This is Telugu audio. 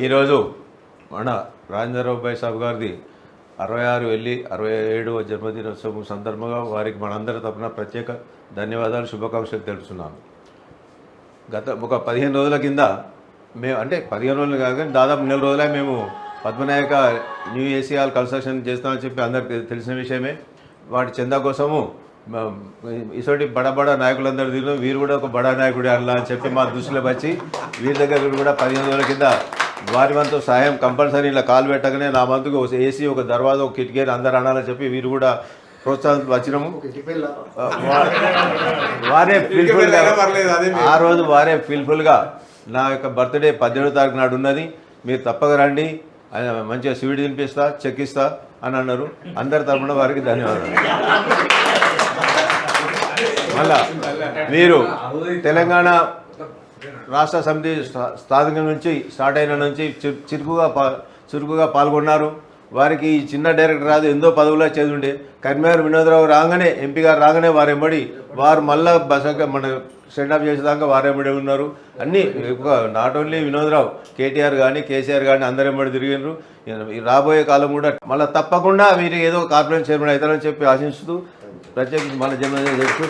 ఈరోజు మన రాజేంద్రరావు భాయ్ సాబ్ గారిది 66 వెళ్ళి 67వ జన్మదినోత్సవం సందర్భంగా వారికి మనందరి తరపున ప్రత్యేక ధన్యవాదాలు శుభాకాంక్షలు తెలుపుతున్నాను. గత ఒక 15 రోజుల కింద మేము అంటే 15 రోజులు కాదు కానీ దాదాపు నెల రోజులే మేము Padmanayaka new AC hall construction చేస్తామని చెప్పి అందరికి తెలిసిన విషయమే. వాటి చందా కోసము ఇటువంటి బడా నాయకులందరూ తిరిగి వీరు కూడా ఒక బడా నాయకుడు అలా అని చెప్పి మా దృష్టిలో వచ్చి వీరి దగ్గర కూడా 15 రోజుల కింద వారి వంతు సాయం కంపల్సరీ ఇలా కాలు పెట్టగానే నా వంతుకు ఏసీ ఒక దర్వాజా ఒక కిటికీ అందరు అనాలని చెప్పి వీరు కూడా ప్రోత్సాహం వచ్చినాము. వారే ఫిల్ఫుల్గా ఆ రోజు వారే ఫిల్ఫుల్గా నా యొక్క బర్త్డే 17వ తారీఖు నాడు ఉన్నది, మీరు తప్పక రండి, మంచిగా స్వీట్ తినిపిస్తా చెక్ ఇస్తా అని అన్నారు. అందరి తరపున వారికి ధన్యవాదాలు. మళ్ళా మీరు తెలంగాణ రాష్ట్ర సమితి స్థానిక నుంచి స్టార్ట్ అయిన నుంచి చురుకుగా పాల్గొన్నారు. వారికి ఈ చిన్న డైరెక్టర్ రాదు, ఎంతో పదవులో చదివిండే కరీంనగర్ వినోద్రావు రాగానే ఎంపీ గారు రాగానే వారెంబడి వారు మళ్ళా మన స్టాండ్ అప్ చేసేదాకా వారెంబడి ఉన్నారు. అన్నీ నాట్ ఓన్లీ వినోద్రావు, కేటీఆర్ కానీ కేసీఆర్ కానీ అందరెంబడి తిరిగినారు. రాబోయే కాలం కూడా మళ్ళీ తప్పకుండా వీరు ఏదో కార్పొరేషన్ చైర్మన్ అవుతారని చెప్పి ఆశిస్తూ ప్రత్యేకించి మన జన్మదినం చేస్తూ